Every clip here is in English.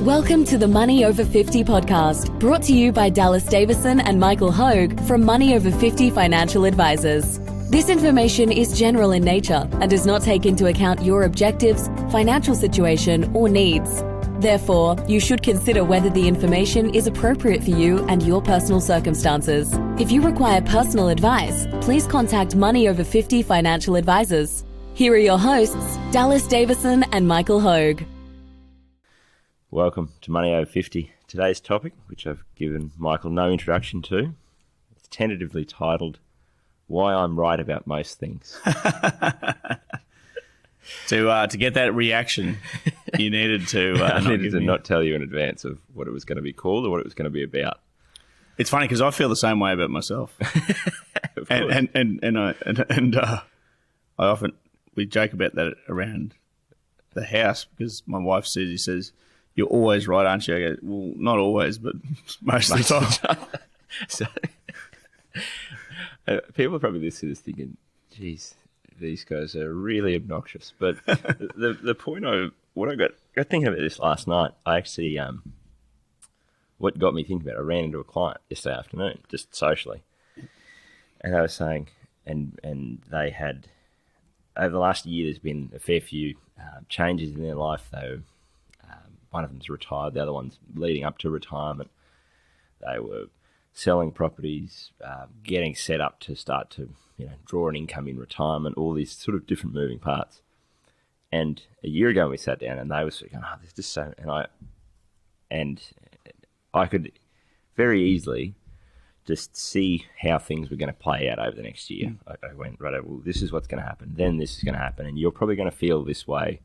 Welcome to the Money Over 50 podcast, brought to you by Dallas Davison and Michael Hogue from Money Over 50 Financial Advisors. This information is general in nature and does not take into account your objectives, financial situation, or needs. Therefore, you should consider whether the information is appropriate for you and your personal circumstances. If you require personal advice, please contact Money Over 50 Financial Advisors. Here are your hosts, Dallas Davison and Michael Hogue. Welcome to Money Over 50. Today's topic, which I've given Michael no introduction to, it's tentatively titled, Why I'm Right About Most Things. To get that reaction, you needed to... not tell you in advance of what it was going to be called or what it was going to be about. It's funny because I feel the same way about myself. I often... We joke about that around the house because my wife Susie says, "You're always right, aren't you?" I go, "Well, not always, but most of the time." So, people are probably listening to this thinking, geez, these guys are really obnoxious. But the point I got thinking about this last night, I actually, what got me thinking about it, I ran into a client yesterday afternoon, just socially. And they were saying, and they had, over the last year, there's been a fair few changes in their life. Though one of them's retired, the other one's leading up to retirement. They were selling properties, getting set up to start to draw an income in retirement, all these sort of different moving parts. And a year ago we sat down and they were sort of going, "Oh, there's just so," and I could very easily just see how things were going to play out over the next year. I went, right, well, this is what's going to happen, then this is going to happen, and you're probably going to feel this way,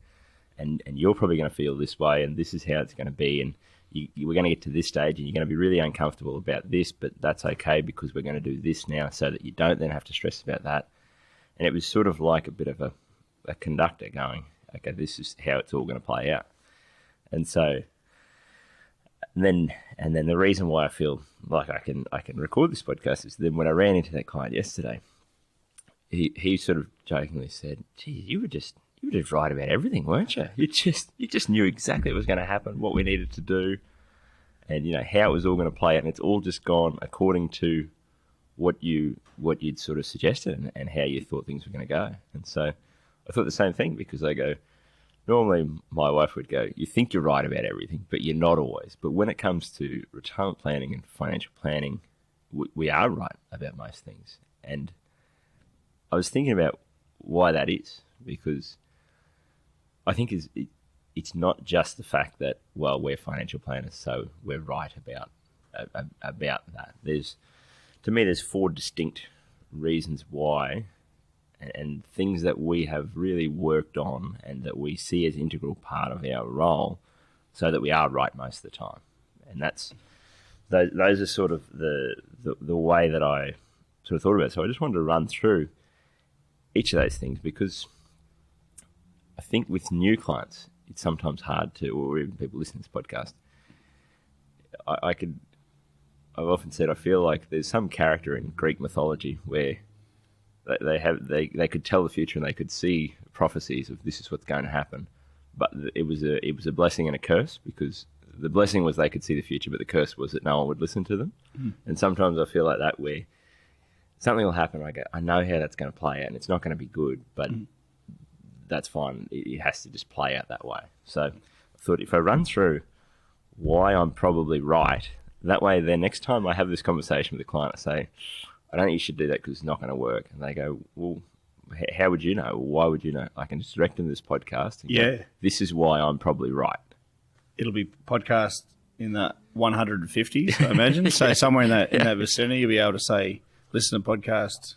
and you're probably going to feel this way, and this is how it's going to be, and we're going to get to this stage, and you're going to be really uncomfortable about this, but that's okay because we're going to do this now so that you don't then have to stress about that. And it was sort of like a bit of a conductor going, okay, this is how it's all going to play out. And so... And then the reason why I feel like I can record this podcast is then when I ran into that client yesterday, he sort of jokingly said, "Gee, you were just right about everything, weren't you? You just knew exactly what was going to happen, what we needed to do, and how it was all going to play out, and it's all just gone according to what you'd sort of suggested and how you thought things were going to go." And so I thought the same thing because I go, normally my wife would go, "You think you're right about everything, but you're not always." But when it comes to retirement planning and financial planning, we are right about most things. And I was thinking about why that is, because I think it's not just the fact that, well, we're financial planners, so we're right about that. To me, there's four distinct reasons why, and things that we have really worked on and that we see as integral part of our role so that we are right most of the time. And those are sort of the way that I sort of thought about it. So I just wanted to run through each of those things because I think with new clients, it's sometimes hard to, or even people listening to this podcast, I've often said I feel like there's some character in Greek mythology where they could tell the future and they could see prophecies of this is what's going to happen, but it was a blessing and a curse, because the blessing was they could see the future, but the curse was that no one would listen to them. And sometimes I feel like that, where something will happen, I go, I know how that's going to play out, and it's not going to be good, but that's fine. It has to just play out that way. So I thought if I run through why I'm probably right, that way then next time I have this conversation with a client, I say, "I don't think you should do that because it's not going to work." And they go, "Well, how would you know? Why would you know?" I can just direct them to this podcast and go, "This is why I'm probably right." It'll be podcast in the 150s, I imagine. So somewhere in that vicinity, you'll be able to say, "Listen to podcast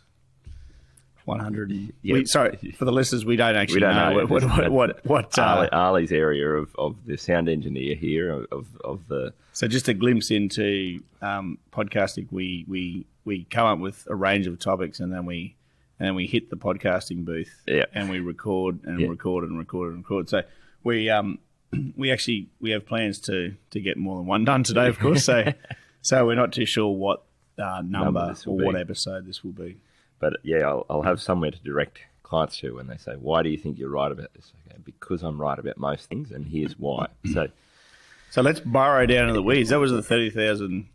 100." Sorry, for the listeners, we don't actually know what Ali's area of the sound engineer here of the. So just a glimpse into podcasting. We come up with a range of topics, and then we hit the podcasting booth, and we record and record and record and record. So we have plans to get more than one done today, of course. So we're not too sure what number or what episode this will be. But I'll have somewhere to direct clients to when they say, "Why do you think you're right about this?" Okay, because I'm right about most things, and here's why. So So let's burrow down to the weeds. That was the 30,000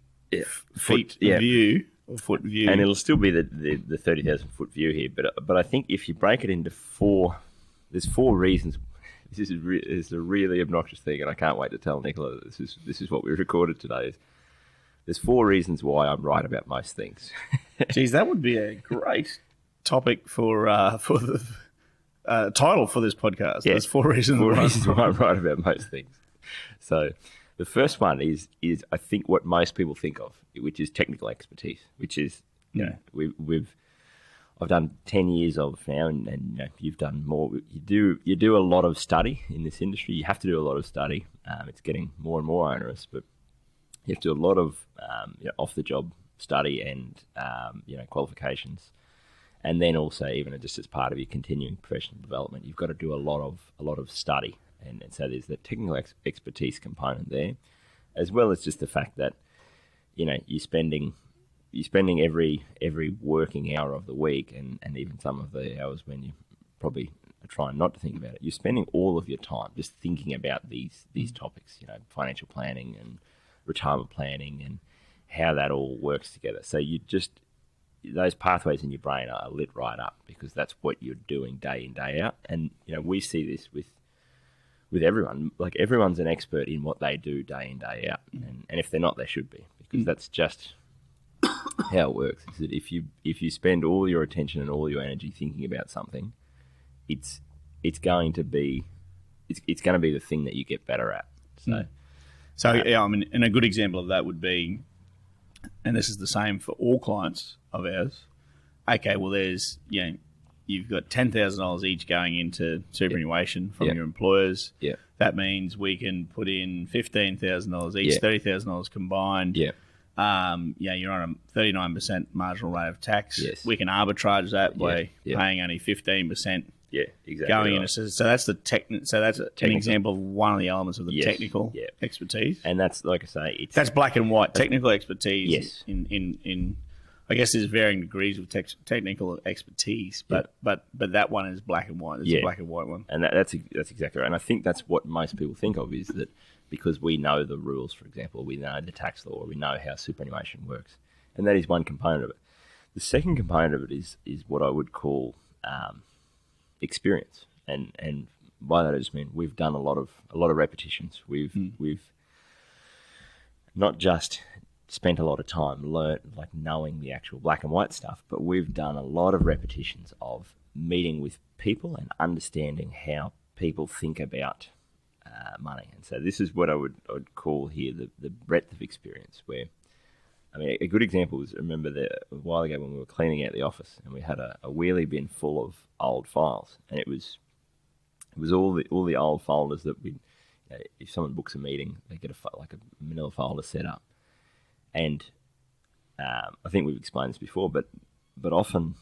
feet view or foot view, and it'll still be the 30,000 foot view here. But I think if you break it into there's 4 reasons. This is a really obnoxious thing, and I can't wait to tell Nicola that this is what we recorded today. There's 4 reasons why I'm right about most things. Geez, that would be a great topic for the title for this podcast. Yeah. There's 4 reasons. 4 reasons why I'm right about most things. So the first one is I think what most people think of, which is technical expertise, which is I've done 10 years of now, and you've done more. You do a lot of study in this industry. You have to do a lot of study. It's getting more and more onerous, but you have to do a lot of off-the-job study and qualifications, and then also even just as part of your continuing professional development, you've got to do a lot of study, and so there's the technical expertise component there, as well as just the fact that you're spending every working hour of the week, and even some of the hours when you probably are trying not to think about it, you're spending all of your time just thinking about these topics, financial planning and retirement planning and how that all works together. So those pathways in your brain are lit right up because that's what you're doing day in, day out. And we see this with everyone. Like, everyone's an expert in what they do day in, day out, and if they're not, they should be, because that's just how it works. Is that if you spend all your attention and all your energy thinking about something, it's going to be the thing that you get better at. So and a good example of that would be, and this is the same for all clients of ours. Okay, well, there's you've got $10,000 each going into superannuation from your employers. Yeah, that means we can put in $15,000 each, $30,000 combined. Yeah. You're on a 39% marginal rate of tax. Yes. We can arbitrage that by paying only 15%. Yeah, exactly. Going in, so that's an example of one of the elements of the technical expertise. And that's, like I say, that's black and white. Technical expertise. Yes. In I guess there's varying degrees of technical expertise, but that one is black and white. It's a black and white one. And that's exactly right. And I think that's what most people think of, is that because we know the rules, for example, we know the tax law, we know how superannuation works, and that is one component of it. The second component of it is what I would call experience, and by that I just mean we've done a lot of repetitions. We've not just spent a lot of time knowing the actual black and white stuff, but we've done a lot of repetitions of meeting with people and understanding how people think about money. And so this is what I would call here the breadth of experience, where, I mean, a good example is, I remember a while ago when we were cleaning out the office and we had a wheelie bin full of old files, and it was all the old folders that if someone books a meeting, they get a manila folder set up. And I think we've explained this before, but often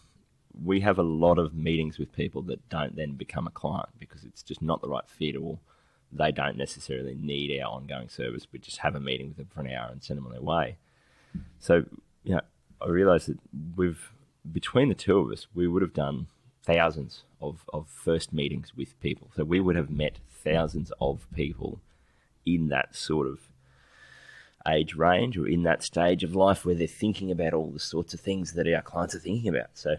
we have a lot of meetings with people that don't then become a client because it's just not the right fit, or they don't necessarily need our ongoing service. We just have a meeting with them for an hour and send them on their way. So, I realised that between the two of us, we would have done thousands of first meetings with people. So we would have met thousands of people in that sort of age range, or in that stage of life where they're thinking about all the sorts of things that our clients are thinking about. So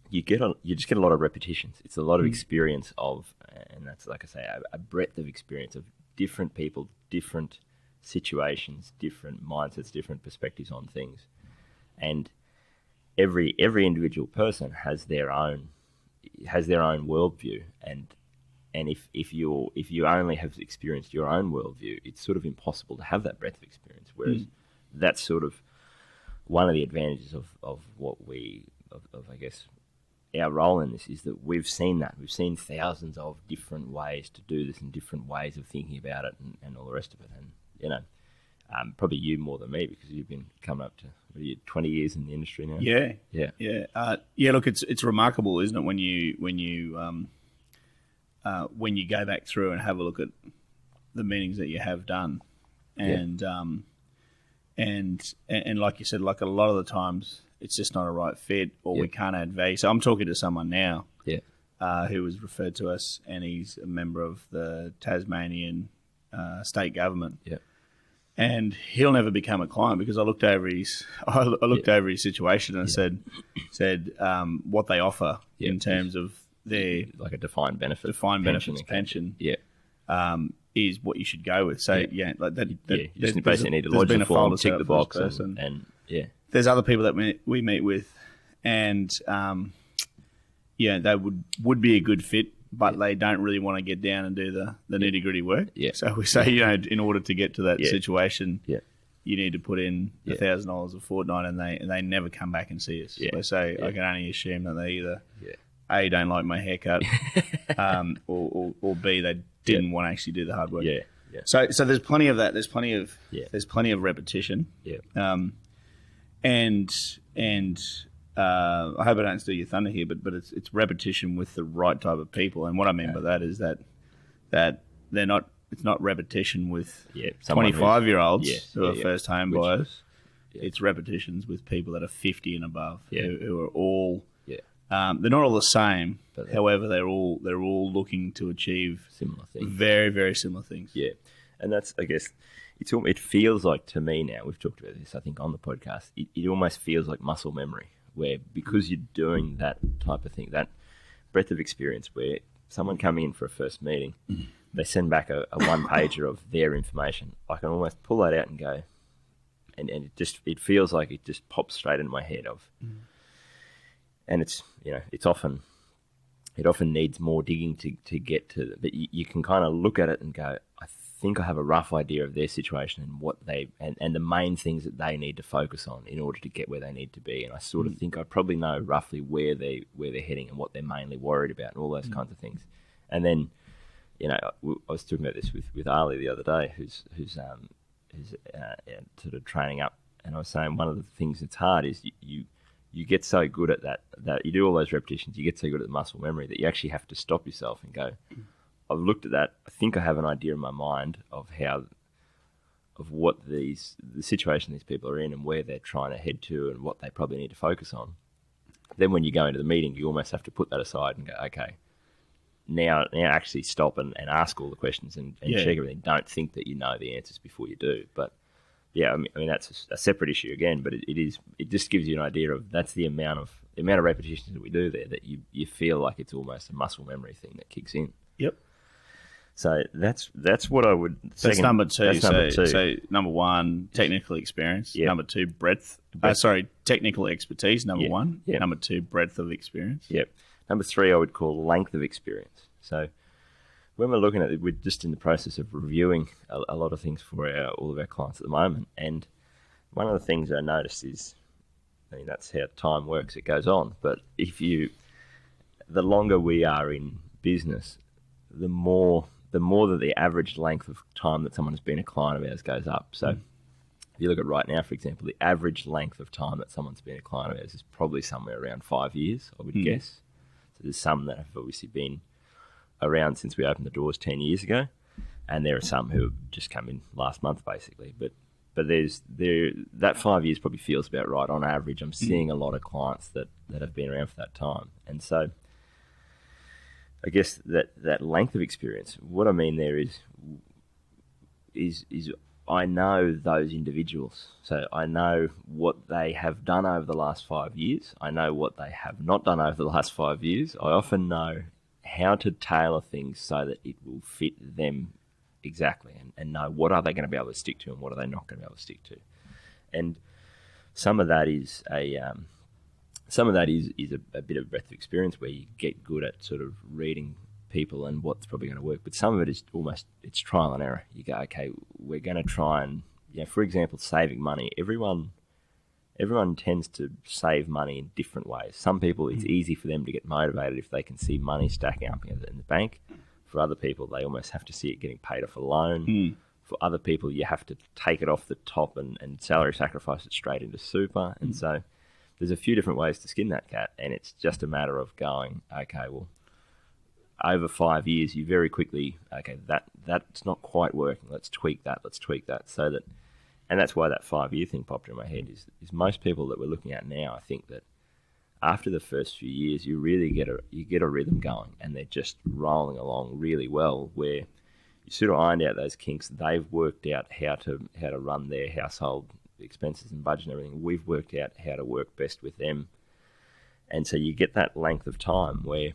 you just get a lot of repetitions. It's a lot of experience of, and that's, like I say, a breadth of experience of different people, different situations, different mindsets, different perspectives on things. And every individual person has their own worldview, and if you only have experienced your own worldview, it's sort of impossible to have that breadth of experience. Whereas that's sort of one of the advantages of I guess our role in this, is that we've seen thousands of different ways to do this and different ways of thinking about it and all the rest of it. And probably you more than me, because you've been coming up to 20 years in the industry now. Look, it's remarkable, isn't it, when you go back through and have a look at the meetings that you have done, and like you said, like a lot of the times it's just not a right fit, or we can't add value. So I'm talking to someone now who was referred to us, and he's a member of the Tasmanian state government. Yeah. And he'll never become a client because I looked over his situation and said what they offer in terms of their like a defined benefits pension. Yeah. Is what you should go with. So like that. You just basically need to lodge the form, tick the box, and there's other people that we meet with, and they would be a good fit, but they don't really want to get down and do the nitty gritty work. Yeah. So we say, in order to get to that situation, you need to put in $1,000 a fortnight, and they never come back and see us. They say, I can only assume that they either A, don't like my haircut, or B, they didn't want to actually do the hard work. Yeah. So there's plenty of that. There's plenty of repetition. Yeah. And I hope I don't steal your thunder here, but it's repetition with the right type of people. And what I mean by that is that they're not. It's not repetition with 25-year-olds who are first home buyers. It's repetitions with people that are 50 and above who are all. They're not all the same. However, they're all looking to achieve similar things. Very, very similar things. Yeah, and that's, I guess, it feels like to me now, we've talked about this, I think, on the podcast, it almost feels like muscle memory, where because you're doing that type of thing, that breadth of experience where someone coming in for a first meeting, they send back a one-pager of their information, I can almost pull that out and go, and it feels like it just pops straight into my head of... And it often needs more digging to get to, but you can kind of look at it and go, I think I have a rough idea of their situation and what and the main things that they need to focus on in order to get where they need to be. And I sort of think I probably know roughly where they're heading and what they're mainly worried about and all those kinds of things. And then, I was talking about this with Ali the other day, who's sort of training up, and I was saying one of the things that's hard is you get so good at that you do all those repetitions, you get so good at the muscle memory that you actually have to stop yourself and go, I've looked at that, I think I have an idea in my mind of what the situation these people are in and where they're trying to head to and what they probably need to focus on. Then when you go into the meeting, you almost have to put that aside and go, okay, now actually stop and ask all the questions and check everything. Don't think that you know the answers before you do. But yeah, I mean that's a separate issue again, but it just gives you an idea of that's the amount of repetitions that we do there that you feel like it's almost a muscle memory thing that kicks in. Yep. So that's what I would. That's number two. So number one, technical experience. Yep. Number two, technical expertise. Number one. Yep. Number two, breadth of experience. Yep. Number three, I would call length of experience. So when we're looking at it, we're just in the process of reviewing a lot of things for all of our clients at the moment. And one of the things I noticed is, I mean, that's how time works. It goes on. But the longer we are in business, the more that the average length of time that someone has been a client of ours goes up. So if you look at right now, for example, the average length of time that someone's been a client of ours is probably somewhere around 5 years, I would guess. So there's some that have obviously been around since we opened the doors 10 years ago, and there are some who have just come in last month, basically. But that 5 years probably feels about right on average. I'm seeing a lot of clients that have been around for that time, and so I guess that length of experience. What I mean there is I know those individuals, so I know what they have done over the last 5 years. I know what they have not done over the last 5 years. I often know how to tailor things so that it will fit them exactly, and know what are they going to be able to stick to and what are they not going to be able to stick to. And some of that is a bit of breadth of experience where you get good at sort of reading people and what's probably going to work. But some of it is it's trial and error. You go, okay, we're going to try and, for example, saving money. Everyone tends to save money in different ways. Some people, it's easy for them to get motivated if they can see money stacking up in the bank. For other people, they almost have to see it getting paid off a loan. For other people, you have to take it off the top and salary sacrifice it straight into super. And so there's a few different ways to skin that cat, and it's just a matter of going, okay, well, over 5 years, you very quickly, okay, that's not quite working. Let's tweak that. So that, and that's why that 5 year thing popped in my head is most people that we're looking at now, I think that after the first few years, you really get a rhythm going, and they're just rolling along really well, where sort of ironed out those kinks. They've worked out how to run their household expenses and budget and everything. We've worked out how to work best with them. And so you get that length of time where,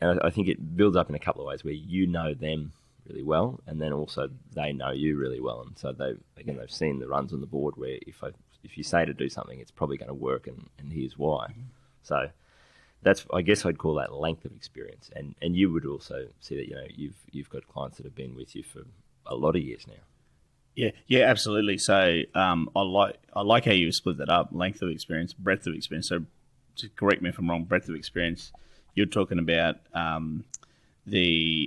and I think it builds up in a couple of ways, where you know them really well, and then also they know you really well. And so they've seen the runs on the board where if you say to do something, it's probably going to work, and here's why. So that's, I guess I'd call that length of experience. And you would also see that, you've got clients that have been with you for a lot of years now. Yeah, absolutely. So I like how you split that up: length of experience, breadth of experience. So, to correct me if I'm wrong, breadth of experience, you're talking about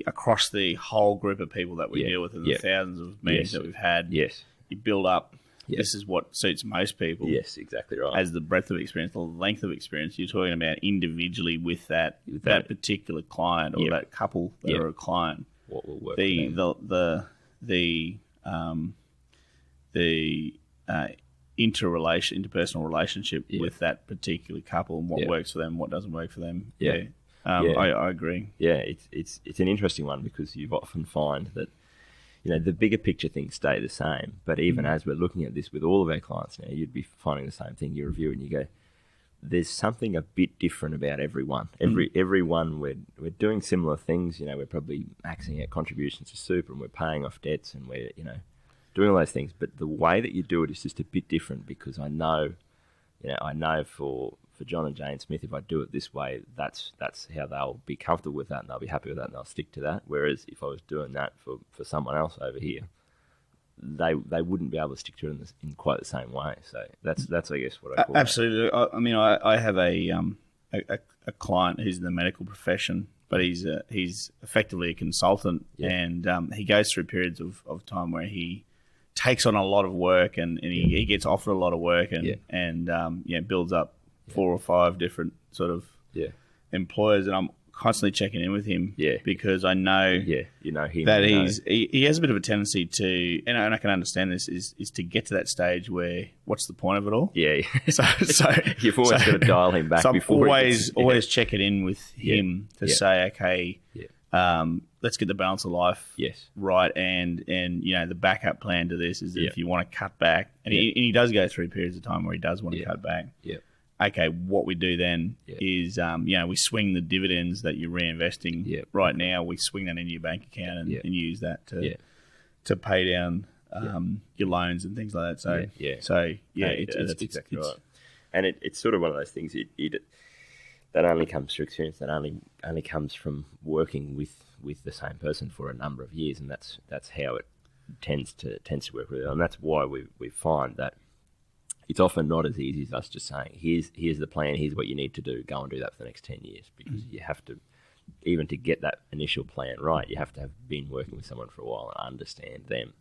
across the whole group of people that we deal with, and the thousands of meetings that we've had. Yes, you build up. Yes. This is what suits most people. Yes, exactly right. As the breadth of experience, the length of experience, you're talking about individually with that particular client or that couple that are a client. What will work? The interpersonal relationship with that particular couple, and what works for them, what doesn't work for them. I agree. Yeah, it's an interesting one, because you often find that the bigger picture things stay the same, but even as we're looking at this with all of our clients now, you'd be finding the same thing. You review it and you go, there's something a bit different about everyone. Everyone, we're doing similar things. We're probably maxing out contributions to super, and we're paying off debts, and we're doing all those things. But the way that you do it is just a bit different, because I know for John and Jane Smith, if I do it this way, that's how they'll be comfortable with that, and they'll be happy with that, and they'll stick to that. Whereas if I was doing that for someone else over here, they wouldn't be able to stick to it in quite the same way. So that's I guess what I call absolutely. I have a client who's in the medical profession, but he's effectively a consultant, and he goes through periods of time where he takes on a lot of work, and he gets offered a lot of work, and builds up 4 or 5 different sort of employers, and I'm constantly checking in with him because I know him that he has a bit of a tendency to, and I can understand this, is to get to that stage where what's the point of it all? So you've always got to dial him back. So I'm always checking in with him to say, okay, let's get the balance of life right, and the backup plan to this is that if you want to cut back, and he does go through periods of time where he does want to cut back. Okay, what we do then is, we swing the dividends that you're reinvesting right now. We swing that into your bank account and use that to pay down your loans and things like that. So that's exactly right. And it's sort of one of those things that only comes through experience. That only comes from working with the same person for a number of years, and that's how it tends to work really well. And that's why we find that it's often not as easy as us just saying, here's the plan, here's what you need to do, go and do that for the next 10 years. Because you have to, even to get that initial plan right, you have to have been working with someone for a while and understand them.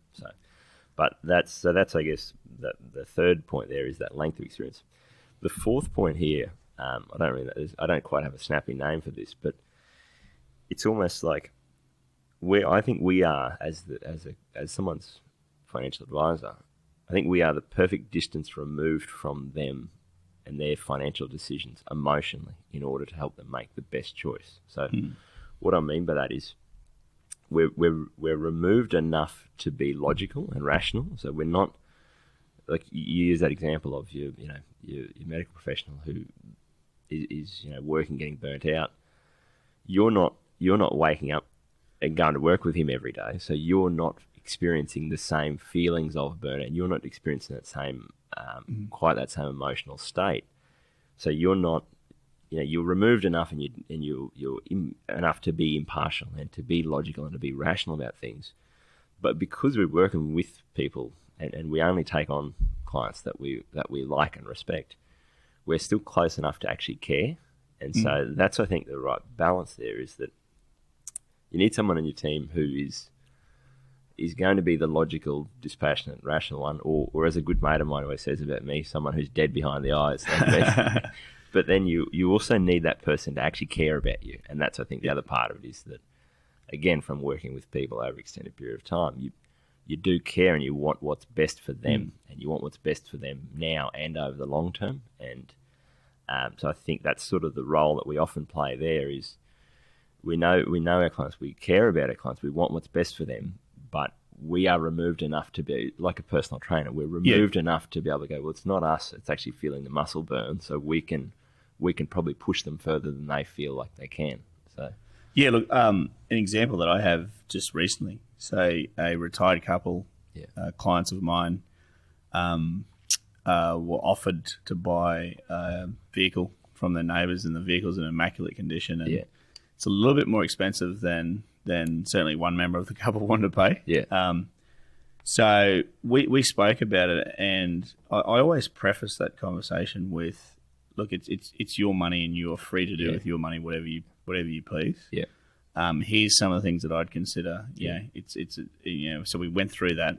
But that's I guess the third point there is that length of experience. The fourth point here, I don't quite have a snappy name for this, but it's almost like I think we are as someone's financial advisor. I think we are the perfect distance removed from them and their financial decisions emotionally in order to help them make the best choice. So what I mean by that is we're removed enough to be logical and rational. So we're not, like you use that example of your medical professional who is working, getting burnt out. You're not waking up and going to work with him every day. So you're not experiencing the same feelings of burnout. You're not experiencing that same, quite that same emotional state. So you're not, you're removed enough, and you're enough to be impartial and to be logical and to be rational about things. But because we're working with people and we only take on clients that we like and respect, we're still close enough to actually care. And so that's, I think, the right balance there, is that you need someone on your team who is going to be the logical, dispassionate, rational one, or as a good mate of mine always says about me, someone who's dead behind the eyes. But then you also need that person to actually care about you. And that's, I think, the other part of it is that, again, from working with people over an extended period of time, you do care, and you want what's best for them, and you want what's best for them now and over the long term. And so I think that's sort of the role that we often play there, is we know our clients. We care about our clients. We want what's best for them, but we are removed enough to be like a personal trainer. We're removed enough to be able to go, well, it's not us. It's actually feeling the muscle burn. So we can probably push them further than they feel like they can. So yeah, look, an example that I have just recently. So a retired couple, clients of mine, were offered to buy a vehicle from their neighbours, and the vehicle's in immaculate condition, and it's a little bit more expensive than certainly one member of the couple wanted to pay. Yeah. So we spoke about it, and I always preface that conversation with, look, it's your money, and you are free to do with your money whatever you please. Yeah. Here's some of the things that I'd consider. Yeah, it's so we went through that,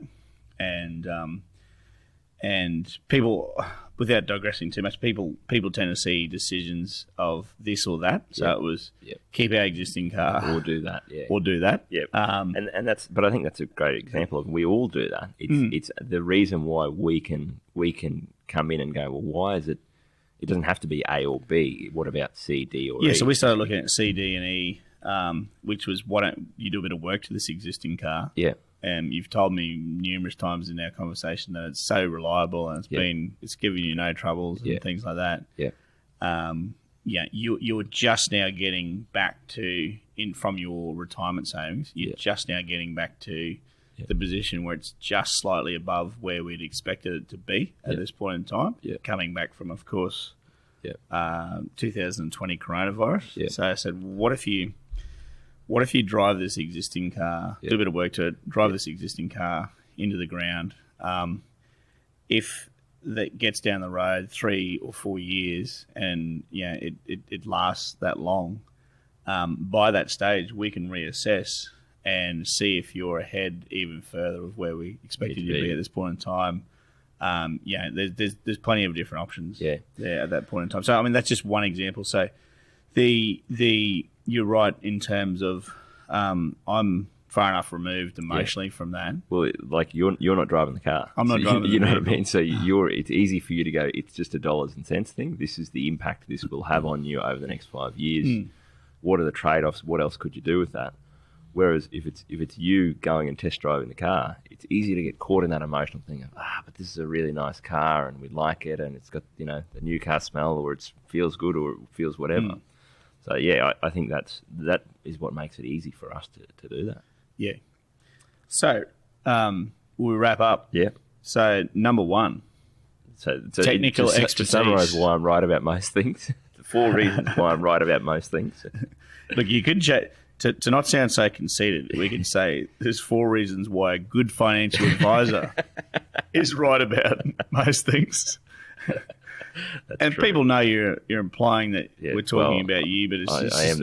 and people, without digressing too much, people tend to see decisions of this or that. So it was keep our existing car, or do that, or do that. Yeah, and that's. But I think that's a great example of we all do that. It's the reason why we can come in and go, well, why is it? It doesn't have to be A or B. What about C, D, or E? Yeah, so we started looking at C, D, and E, which was, why don't you do a bit of work to this existing car? Yeah. And you've told me numerous times in our conversation that it's so reliable, and it's giving you no troubles and things like that. Yeah. You're just now getting back to, from your retirement savings, you're just now getting back to the position where it's just slightly above where we'd expected it to be at this point in time. Coming back from, of course, 2020 coronavirus. So I said, what if you drive this existing car, do a bit of work to it, drive this existing car into the ground. If that gets down the road 3 or 4 years and it lasts that long, by that stage we can reassess and see if you're ahead even further of where we expected you to be at this point in time. There's plenty of different options there at that point in time. So I mean, that's just one example. So you're right in terms of I'm far enough removed emotionally from that. Well, like you're not driving the car. I'm not driving the You know vehicle. what I mean? So it's easy for you to go, it's just a dollars and cents thing. This is the impact this will have on you over the next 5 years. What are the trade-offs? What else could you do with that? Whereas if it's you going and test driving the car, it's easy to get caught in that emotional thing of, but this is a really nice car and we like it and it's got, the new car smell, or it feels good, or it feels whatever. So I think that is what makes it easy for us to do that. Yeah. So we'll wrap up. Yeah. So number one, so technical expertise. To summarise why I'm right about most things, the 4 reasons why I'm right about most things. Look, you could to not sound so conceited, we can say there's 4 reasons why a good financial advisor is right about most things. And true. People know you're implying that we're talking about you, but it's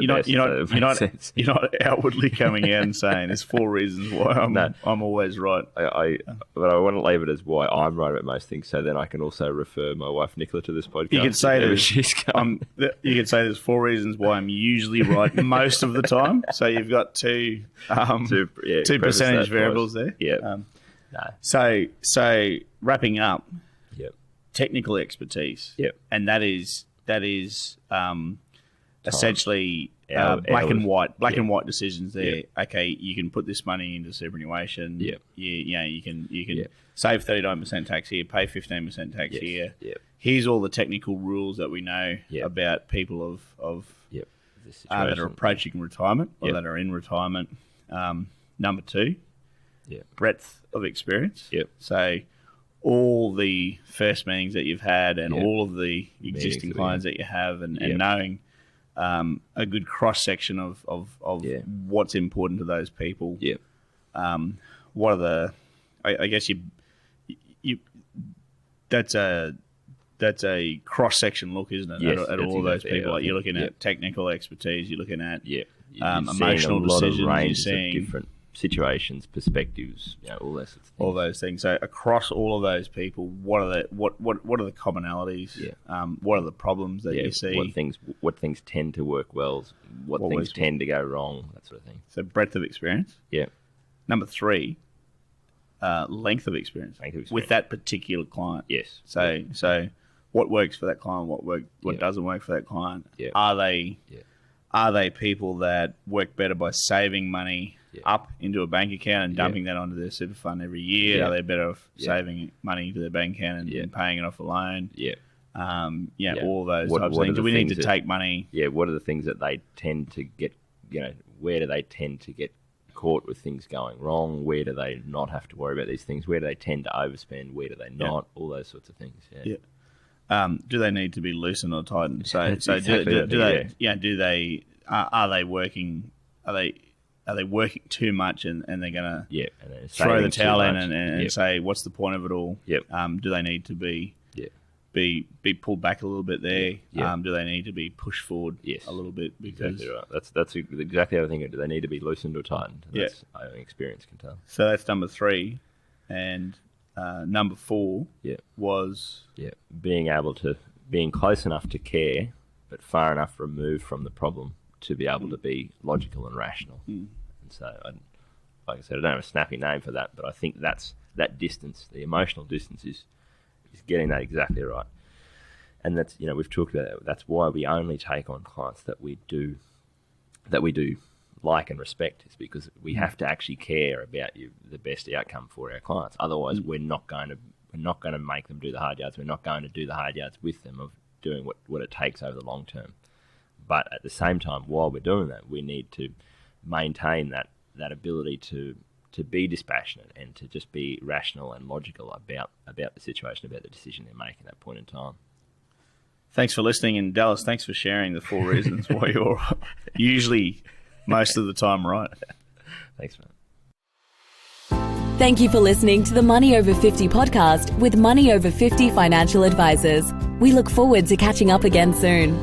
you're not outwardly coming out and saying there's 4 reasons why I'm always right. But I want to leave it as why I'm right about most things, so then I can also refer my wife Nicola to this podcast. You could say there's 4 reasons why I'm usually right most of the time. So you've got two percentage variables there. Yeah. So wrapping up. Technical expertise, and that is essentially black and white decisions there. Okay, you can put this money into superannuation. You can save 39% tax here, pay 15% tax here. Here's all the technical rules that we know about people of that are approaching retirement or that are in retirement. Number 2, breadth of experience. So all the first meetings that you've had and all of the existing clients that you have and knowing a good cross-section of what's important to those people. What are the... I guess you that's a cross-section look, isn't it, at all of those people? Like you're looking at technical expertise, you're looking at emotional decisions, you're seeing... different situations, perspectives, all those sorts of things. All those things. So across all of those people, what are the commonalities? What are the problems that you see? What things tend to work well? What things tend to go wrong? That sort of thing. So breadth of experience. Number 3, length of experience. With that particular client. Yes. So what works for that client? What doesn't work for that client? Are they are they people that work better by saving money up into a bank account and dumping that onto their super fund every year? Are they better off saving money to their bank account and paying it off a loan? All those types of things. Do we need to take money? Yeah, what are the things that they tend to get, where do they tend to get caught with things going wrong? Where do they not have to worry about these things? Where do they tend to overspend? Where do they not? All those sorts of things. Do they need to be loosened or tightened? So are they working? Are they working too much and they're going to throw the towel in and say, what's the point of it all? Do they need to be pulled back a little bit there? Do they need to be pushed forward a little bit? Because exactly right. That's exactly how I think it. Do they need to be loosened or tightened? That's experience can tell. So that's number 3, and number 4 was being close enough to care, but far enough removed from the problem to be able to be logical and rational. And so, like I said, I don't have a snappy name for that, but I think that's that distance, the emotional distance, is getting that exactly right. And that's, we've talked about that. That's why we only take on clients that we do like and respect, is because we have to actually care about the best outcome for our clients. Otherwise, we're not going to make them do the hard yards. We're not going to do the hard yards with them of doing what it takes over the long term. But at the same time, while we're doing that, we need to maintain that ability to be dispassionate and to just be rational and logical about the situation, about the decision they're making at that point in time. Thanks for listening, and Dallas, thanks for sharing the 4 reasons why you're usually most of the time right. Thanks, man. Thank you for listening to the Money Over 50 podcast with Money Over 50 Financial Advisors. We look forward to catching up again soon.